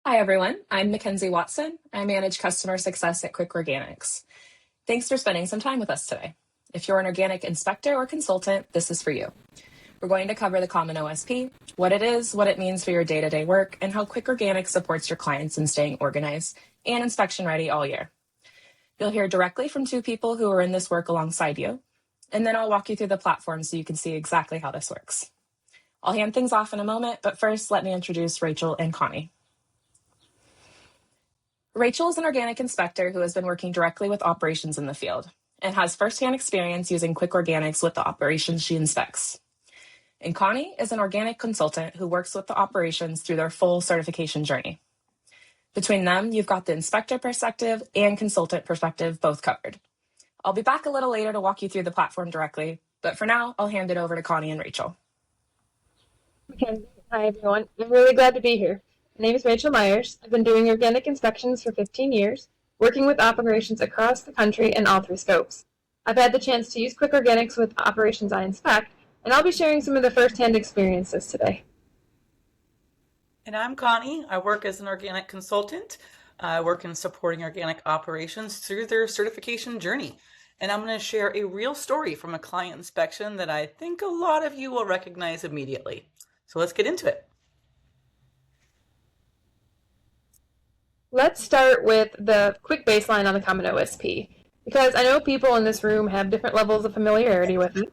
Hi, everyone. I'm Mackenzie Watson. I manage customer success at Quick Organics. Thanks for spending some time with us today. If you're an organic inspector or consultant, this is for you. We're going to cover the Common OSP, what it is, what it means for your day-to-day work, and how Quick Organics supports your clients in staying organized and inspection ready all year. You'll hear directly from two people who are in this work alongside you, and then I'll walk you through the platform so you can see exactly how this works. I'll hand things off in a moment, but first let me introduce Rachel and Connie. Rachel is an organic inspector who has been working directly with operations in the field and has firsthand experience using Quick Organics with the operations she inspects. And Connie is an organic consultant who works with the operations through their full certification journey. Between them, you've got the inspector perspective and consultant perspective both covered. I'll be back a little later to walk you through the platform directly, but for now, I'll hand it over to Connie and Rachel. Okay. Hi, everyone. I'm really glad to be here. My name is Rachel Myers. I've been doing organic inspections for 15 years, working with operations across the country in all three scopes. I've had the chance to use Quick Organics with operations I inspect, and I'll be sharing some of the first-hand experiences today. And I'm Connie. I work as an organic consultant. I work in supporting organic operations through their certification journey. And I'm going to share a real story from a client inspection that I think a lot of you will recognize immediately. So let's get into it. Let's start with the quick baseline on the Common OSP, because I know people in this room have different levels of familiarity with it.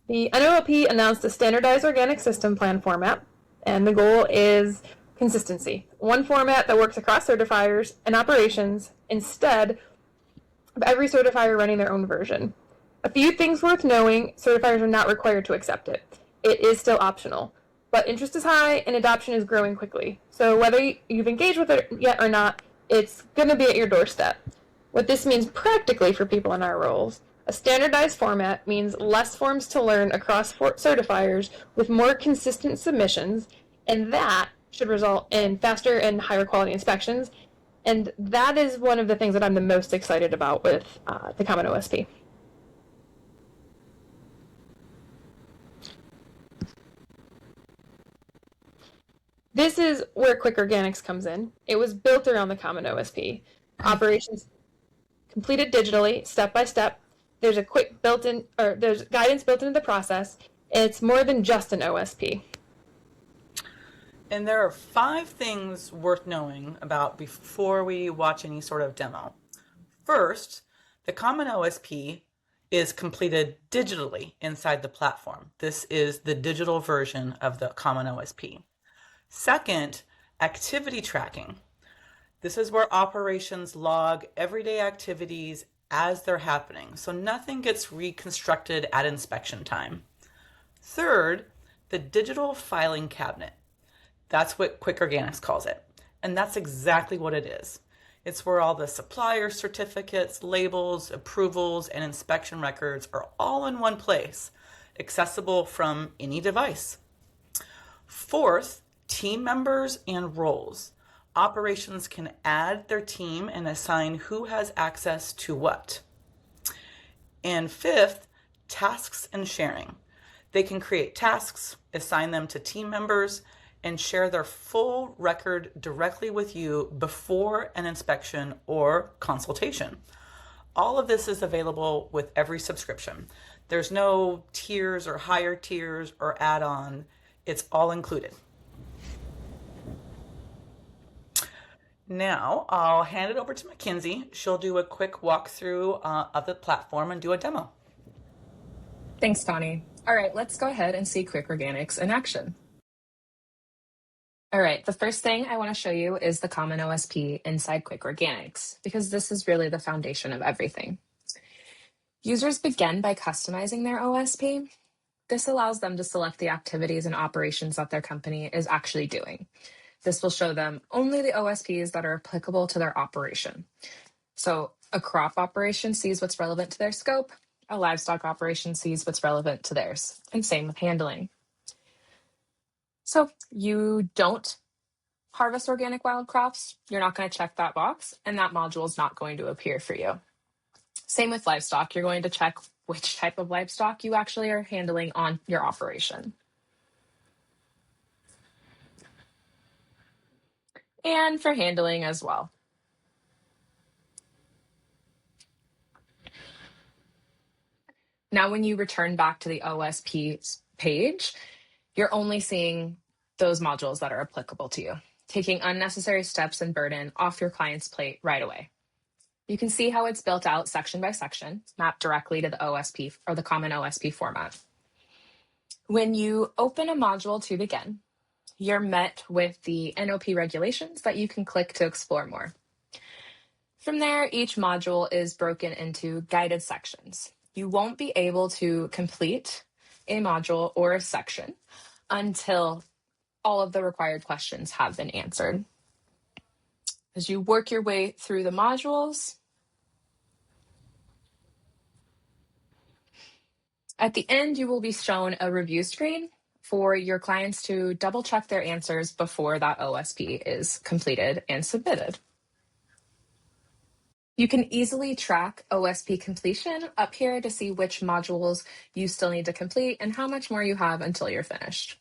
The NOLP announced a standardized organic system plan format, and the goal is consistency. One format that works across certifiers and operations instead of every certifier running their own version. A few things worth knowing: certifiers are not required to accept it. It is still optional. But interest is high and adoption is growing quickly. So whether you've engaged with it yet or not, it's going to be at your doorstep. What this means practically for people in our roles: a standardized format means less forms to learn across certifiers with more consistent submissions, and that should result in faster and higher quality inspections. And that is one of the things that I'm the most excited about with the Common OSP. This is where Quick Organics comes in. It was built around the Common OSP. Operations completed digitally, step by step. There's a quick built-in, or there's guidance built into the process. It's more than just an OSP. And there are 5 things worth knowing about before we watch any sort of demo. First, the Common OSP is completed digitally inside the platform. This is the digital version of the Common OSP. Second, activity tracking. This is where operations log everyday activities as they're happening, so nothing gets reconstructed at inspection time. Third, the digital filing cabinet. That's what Quick Organics calls it, and that's exactly what it is. It's where all the supplier certificates, labels, approvals, and inspection records are all in one place, accessible from any device. Fourth, team members and roles. Operations can add their team and assign who has access to what. And fifth, tasks and sharing. They can create tasks, assign them to team members, and share their full record directly with you before an inspection or consultation. All of this is available with every subscription. There's no tiers or higher tiers or add-on. It's all included. Now, I'll hand it over to Mackenzie. She'll do a quick walkthrough of the platform and do a demo. Thanks, Connie. All right, let's go ahead and see Quick Organics in action. All right, the first thing I want to show you is the Common OSP inside Quick Organics, because this is really the foundation of everything. Users begin by customizing their OSP. This allows them to select the activities and operations that their company is actually doing. This will show them only the OSPs that are applicable to their operation. So a crop operation sees what's relevant to their scope, a livestock operation sees what's relevant to theirs, and same with handling. So you don't harvest organic wild crops, you're not going to check that box, and that module is not going to appear for you. Same with livestock, you're going to check which type of livestock you actually are handling on your operation. and for handling as well. Now, when you return back to the OSP page, you're only seeing those modules that are applicable to you, taking unnecessary steps and burden off your client's plate right away. You can see how it's built out section by section, mapped directly to the OSP or the Common OSP format. When you open a module to begin, you're met with the NOP regulations that you can click to explore more. From there, each module is broken into guided sections. You won't be able to complete a module or a section until all of the required questions have been answered. As you work your way through the modules, at the end, you will be shown a review screen for your clients to double check their answers before that OSP is completed and submitted. You can easily track OSP completion up here to see which modules you still need to complete and how much more you have until you're finished.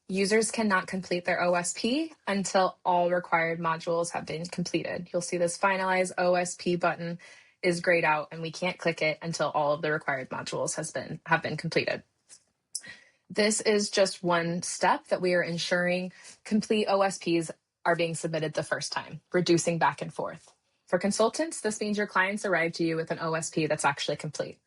Users cannot complete their OSP until all required modules have been completed. You'll see this finalize OSP button is grayed out, and we can't click it until all of the required modules have been completed. This is just one step that we are ensuring complete OSPs are being submitted the first time, reducing back and forth. For consultants, this means your clients arrive to you with an OSP that's actually complete,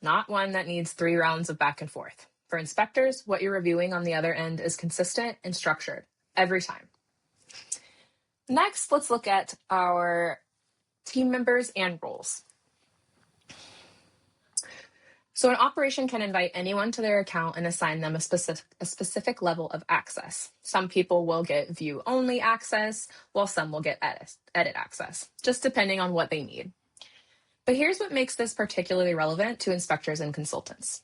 not one that needs 3 rounds of back and forth. For inspectors, what you're reviewing on the other end is consistent and structured every time. Next, let's look at our team members and roles. So an operation can invite anyone to their account and assign them a specific level of access. Some people will get view-only access, while some will get edit access, just depending on what they need. But here's what makes this particularly relevant to inspectors and consultants.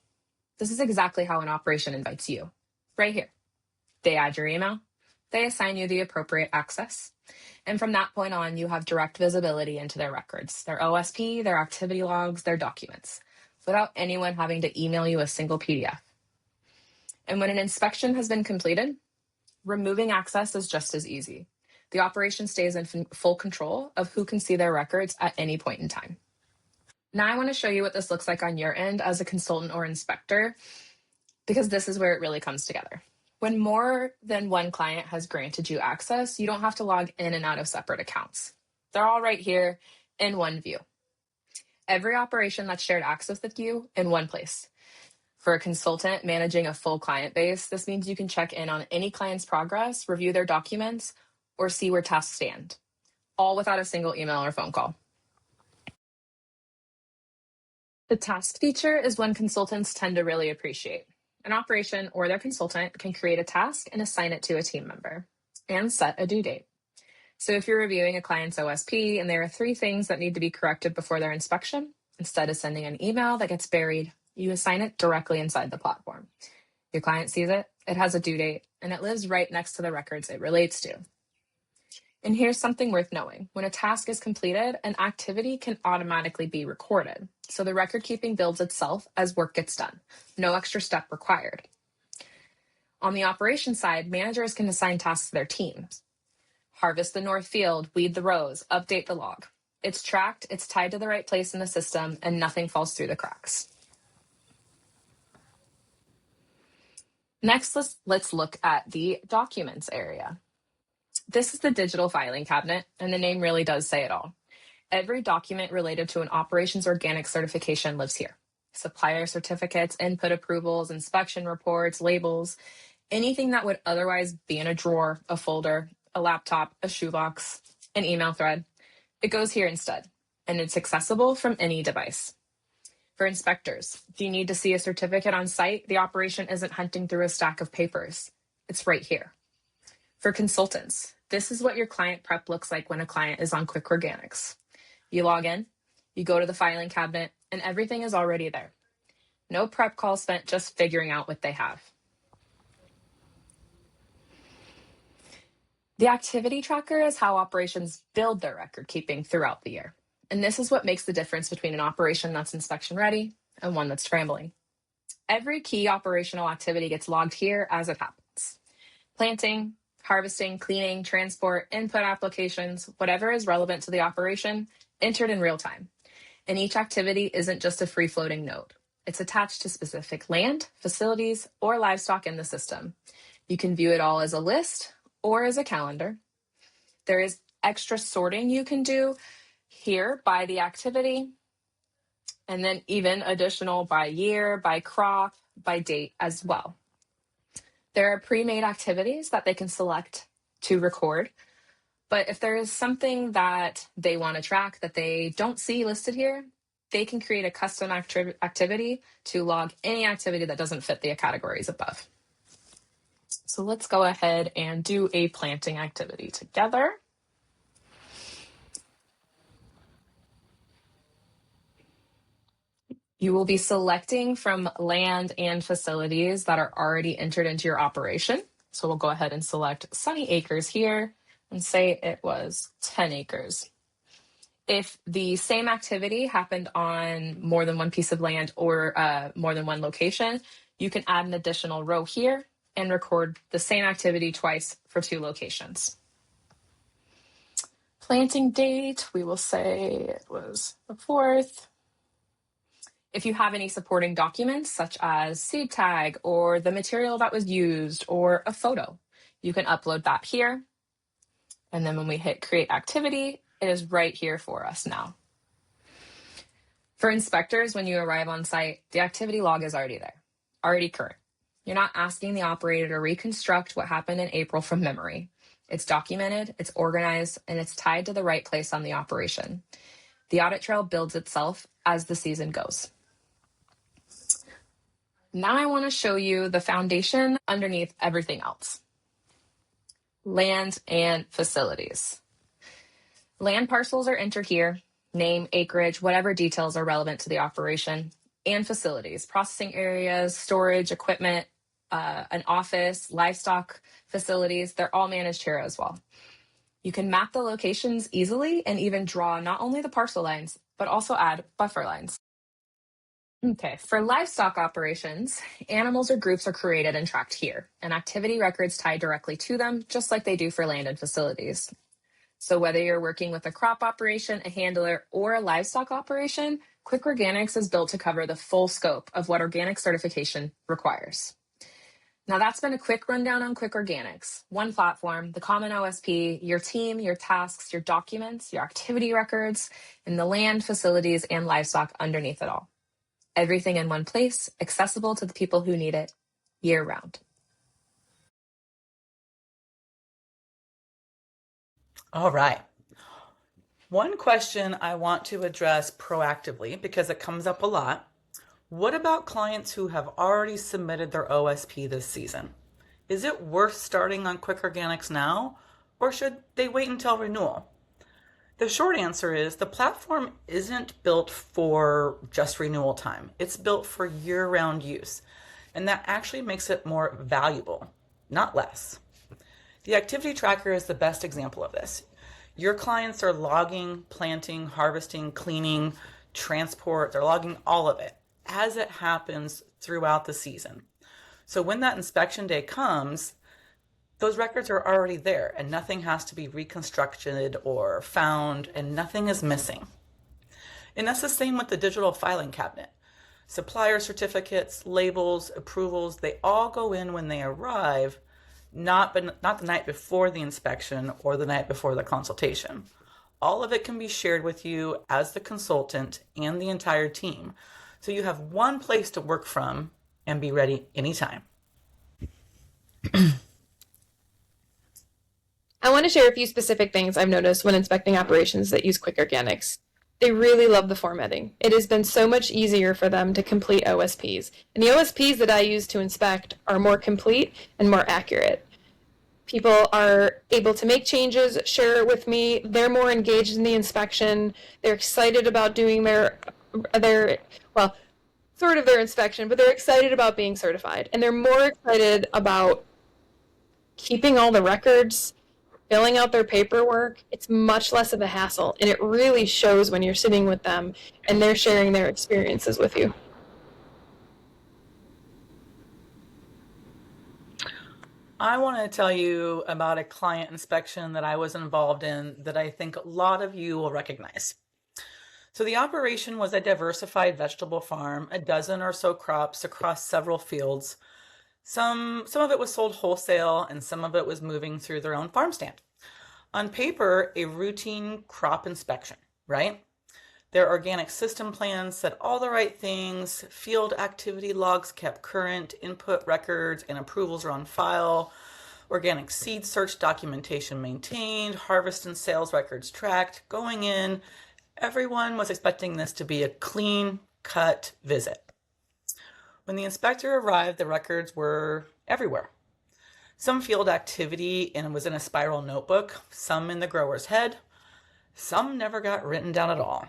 This is exactly how an operation invites you, right here. They add your email, they assign you the appropriate access, and from that point on, you have direct visibility into their records, their OSP, their activity logs, their documents, without anyone having to email you a single PDF. And when an inspection has been completed, removing access is just as easy. The operation stays in full control of who can see their records at any point in time. Now I want to show you what this looks like on your end as a consultant or inspector, because this is where it really comes together. When more than one client has granted you access, you don't have to log in and out of separate accounts. They're all right here in one view. Every operation that's shared access with you in one place. For a consultant managing a full client base, this means you can check in on any client's progress, review their documents, or see where tasks stand, all without a single email or phone call. The task feature is one consultants tend to really appreciate. An operation or their consultant can create a task and assign it to a team member and set a due date. So if you're reviewing a client's OSP and there are 3 things that need to be corrected before their inspection, instead of sending an email that gets buried, you assign it directly inside the platform. Your client sees it, it has a due date, and it lives right next to the records it relates to. And here's something worth knowing. When a task is completed, an activity can automatically be recorded. So the record keeping builds itself as work gets done. No extra step required. On the operations side, managers can assign tasks to their teams. Harvest the north field, weed the rows, update the log. It's tracked, it's tied to the right place in the system, and nothing falls through the cracks. Next, let's look at the documents area. This is the digital filing cabinet, and the name really does say it all. Every document related to an operations organic certification lives here. Supplier certificates, input approvals, inspection reports, labels, anything that would otherwise be in a drawer, a folder, a laptop, a shoebox, an email thread. It goes here instead, and it's accessible from any device. For inspectors, if you need to see a certificate on site, the operation isn't hunting through a stack of papers. It's right here. For consultants, this is what your client prep looks like when a client is on Quick Organics. You log in, you go to the filing cabinet, and everything is already there. No prep call spent just figuring out what they have. The activity tracker is how operations build their record keeping throughout the year. And this is what makes the difference between an operation that's inspection ready and one that's scrambling. Every key operational activity gets logged here as it happens. Planting, harvesting, cleaning, transport, input applications, whatever is relevant to the operation, entered in real time. And each activity isn't just a free-floating node. It's attached to specific land, facilities, or livestock in the system. You can view it all as a list or as a calendar. There is extra sorting you can do here by the activity, and then even additional by year, by crop, by date as well. There are pre-made activities that they can select to record, but if there is something that they want to track that they don't see listed here, they can create a custom activity to log any activity that doesn't fit the categories above. So let's go ahead and do a planting activity together. You will be selecting from land and facilities that are already entered into your operation. So we'll go ahead and select Sunny Acres here and say it was 10 acres. If the same activity happened on more than one piece of land or more than one location, you can add an additional row here and record the same activity twice for 2 locations. Planting date, we will say it was the 4th. If you have any supporting documents, such as seed tag or the material that was used or a photo, you can upload that here. And then when we hit create activity, it is right here for us now. For inspectors, when you arrive on site, the activity log is already there, already current. You're not asking the operator to reconstruct what happened in April from memory. It's documented, it's organized, and it's tied to the right place on the operation. The audit trail builds itself as the season goes. Now I want to show you the foundation underneath everything else. Land and facilities. Land parcels are entered here, name, acreage, whatever details are relevant to the operation, and facilities, processing areas, storage, equipment, an office, livestock facilities, they're all managed here as well. You can map the locations easily and even draw not only the parcel lines, but also add buffer lines. Okay, for livestock operations, animals or groups are created and tracked here, and activity records tie directly to them, just like they do for land and facilities. So whether you're working with a crop operation, a handler, or a livestock operation, Quick Organics is built to cover the full scope of what organic certification requires. Now that's been a quick rundown on Quick Organics. One platform, the Common OSP, your team, your tasks, your documents, your activity records, and the land, facilities, and livestock underneath it all. Everything in one place, accessible to the people who need it year-round. All right. One question I want to address proactively, because it comes up a lot. What about clients who have already submitted their OSP this season? Is it worth starting on Quick Organics now, or should they wait until renewal? The short answer is the platform isn't built for just renewal time. It's built for year-round use, and that actually makes it more valuable, not less. The activity tracker is the best example of this. Your clients are logging, planting, harvesting, cleaning, transport, they're logging all of it as it happens throughout the season. So when that inspection day comes, those records are already there and nothing has to be reconstructed or found and nothing is missing. And that's the same with the digital filing cabinet. Supplier certificates, labels, approvals, they all go in when they arrive, not the night before the inspection or the night before the consultation. All of it can be shared with you as the consultant and the entire team. So you have one place to work from and be ready anytime. I want to share a few specific things I've noticed when inspecting operations that use Quick Organics. They really love the formatting. It has been so much easier for them to complete OSPs. And the OSPs that I use to inspect are more complete and more accurate. People are able to make changes, share it with me. They're more engaged in the inspection. They're excited about doing their inspection, but they're excited about being certified. And they're more excited about keeping all the records, filling out their paperwork. It's much less of a hassle, and it really shows when you're sitting with them and they're sharing their experiences with you. I want to tell you about a client inspection that I was involved in that I think a lot of you will recognize. So the operation was a diversified vegetable farm, a dozen or so crops across several fields. Some of it was sold wholesale and some of it was moving through their own farm stand. On paper, a routine crop inspection, right? Their organic system plans said all the right things, field activity logs kept current, input records and approvals are on file, organic seed search documentation maintained, harvest and sales records tracked. Going in, everyone was expecting this to be a clean-cut visit. When the inspector arrived, the records were everywhere. Some field activity and was in a spiral notebook, some in the grower's head, some never got written down at all.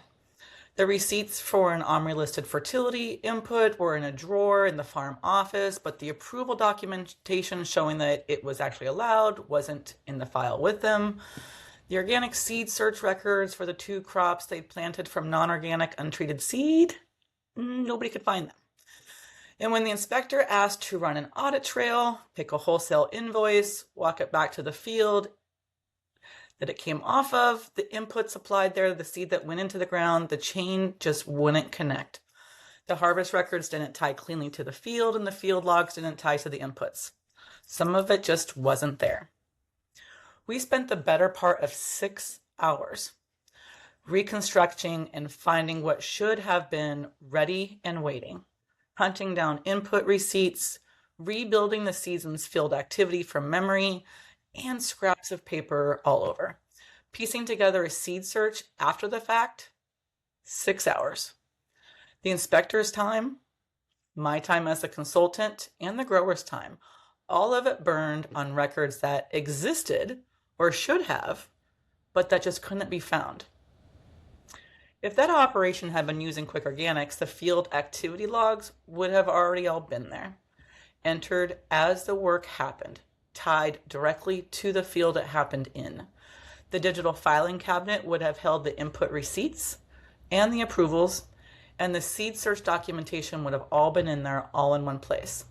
The receipts for an OMRI-listed fertility input were in a drawer in the farm office, but the approval documentation showing that it was actually allowed wasn't in the file with them. The organic seed search records for the 2 crops they planted from non-organic untreated seed, nobody could find them. And when the inspector asked to run an audit trail, pick a wholesale invoice, walk it back to the field that it came off of, the inputs applied there, the seed that went into the ground, the chain just wouldn't connect. The harvest records didn't tie cleanly to the field, and the field logs didn't tie to the inputs. Some of it just wasn't there. We spent the better part of 6 hours reconstructing and finding what should have been ready and waiting, hunting down input receipts, rebuilding the season's field activity from memory, and scraps of paper all over. Piecing together a seed search after the fact, 6 hours. The inspector's time, my time as a consultant, and the grower's time, all of it burned on records that existed or should have, but that just couldn't be found. If that operation had been using Quick Organics, the field activity logs would have already all been there, entered as the work happened, tied directly to the field it happened in. The digital filing cabinet would have held the input receipts and the approvals, and the seed search documentation would have all been in there, all in one place.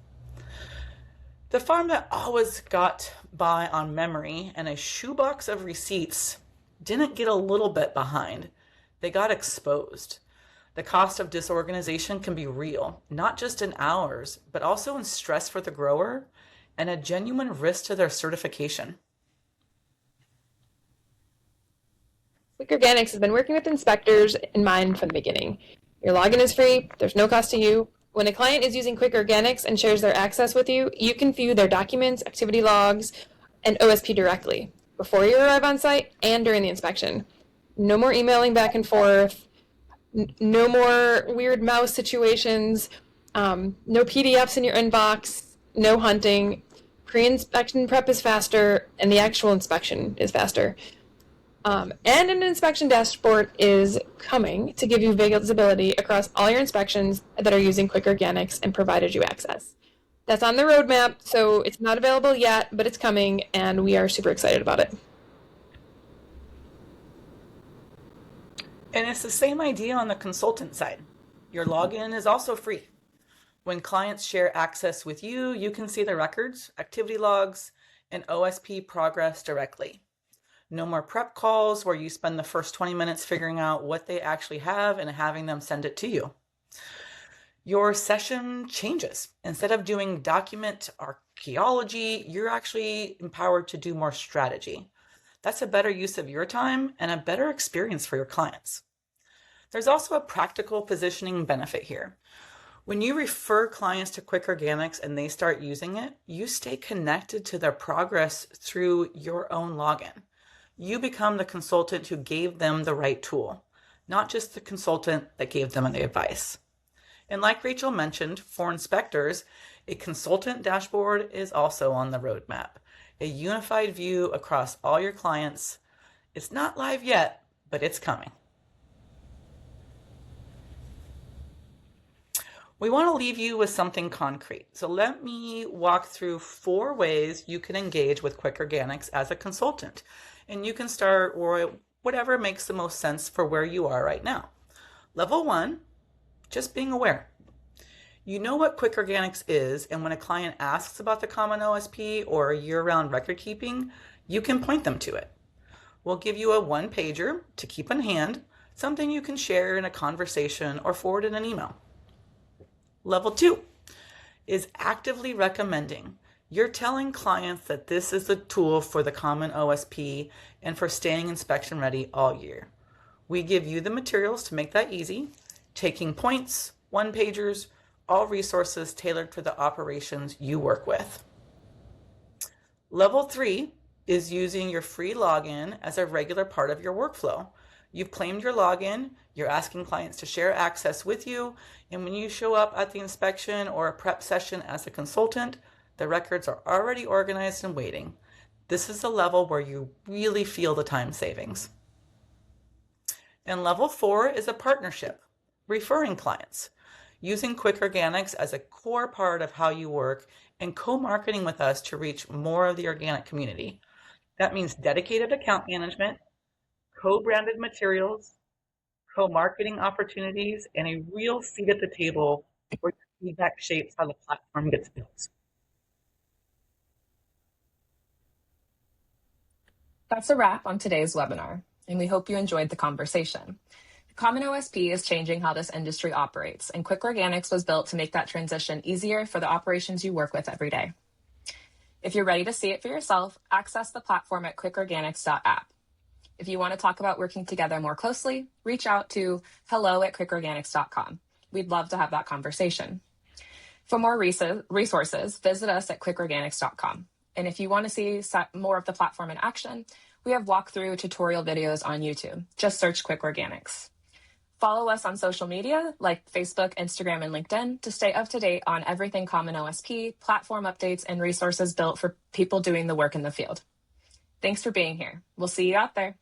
The farm that always got by on memory and a shoebox of receipts didn't get a little bit behind. They got exposed. The cost of disorganization can be real, not just in hours, but also in stress for the grower and a genuine risk to their certification. Quick Organics has been working with inspectors in mind from the beginning. Your login is free, there's no cost to you. When a client is using Quick Organics and shares their access with you, you can view their documents, activity logs, and OSP directly, before you arrive on site and during the inspection. No more emailing back and forth, no more weird mouse situations, no PDFs in your inbox, no hunting. Pre-inspection prep is faster, and the actual inspection is faster. And an inspection dashboard is coming to give you visibility across all your inspections that are using Quick Organics and provided you access. That's on the roadmap, so it's not available yet, but it's coming, and we are super excited about it. And it's the same idea on the consultant side. Your login is also free. When clients share access with you, you can see the records, activity logs, and OSP progress directly. No more prep calls where you spend the first 20 minutes figuring out what they actually have and having them send it to you. Your session changes. Instead of doing document archaeology, you're actually empowered to do more strategy. That's a better use of your time and a better experience for your clients. There's also a practical positioning benefit here. When you refer clients to Quick Organics and they start using it, you stay connected to their progress through your own login. You become the consultant who gave them the right tool, not just the consultant that gave them the advice. And like Rachel mentioned, for inspectors, a consultant dashboard is also on the roadmap. A unified view across all your clients. It's not live yet, but it's coming. We want to leave you with something concrete. So let me walk through 4 ways you can engage with Quick Organics as a consultant. And you can start or whatever makes the most sense for where you are right now. Level 1, just being aware. You know what Quick Organics is, and when a client asks about the Common OSP or year-round record keeping, you can point them to it. We'll give you a one-pager to keep in hand, something you can share in a conversation or forward in an email. Level 2 is actively recommending. You're telling clients that this is a tool for the Common OSP and for staying inspection ready all year. We give you the materials to make that easy, taking points, one-pagers, all resources tailored for the operations you work with. Level 3 is using your free login as a regular part of your workflow. You've claimed your login, you're asking clients to share access with you, and when you show up at the inspection or a prep session as a consultant, the records are already organized and waiting. This is the level where you really feel the time savings. And level 4 is a partnership, referring clients, using Quick Organics as a core part of how you work and co-marketing with us to reach more of the organic community. That means dedicated account management, co-branded materials, co-marketing opportunities, and a real seat at the table where your feedback shapes how the platform gets built. That's a wrap on today's webinar, and we hope you enjoyed the conversation. Common OSP is changing how this industry operates, and Quick Organics was built to make that transition easier for the operations you work with every day. If you're ready to see it for yourself, access the platform at quickorganics.app. If you want to talk about working together more closely, reach out to hello@quickorganics.com. We'd love to have that conversation. For more resources, visit us at quickorganics.com. And if you want to see more of the platform in action, we have walkthrough tutorial videos on YouTube. Just search Quick Organics. Follow us on social media like Facebook, Instagram, and LinkedIn to stay up to date on everything Common OSP, platform updates, and resources built for people doing the work in the field. Thanks for being here. We'll see you out there.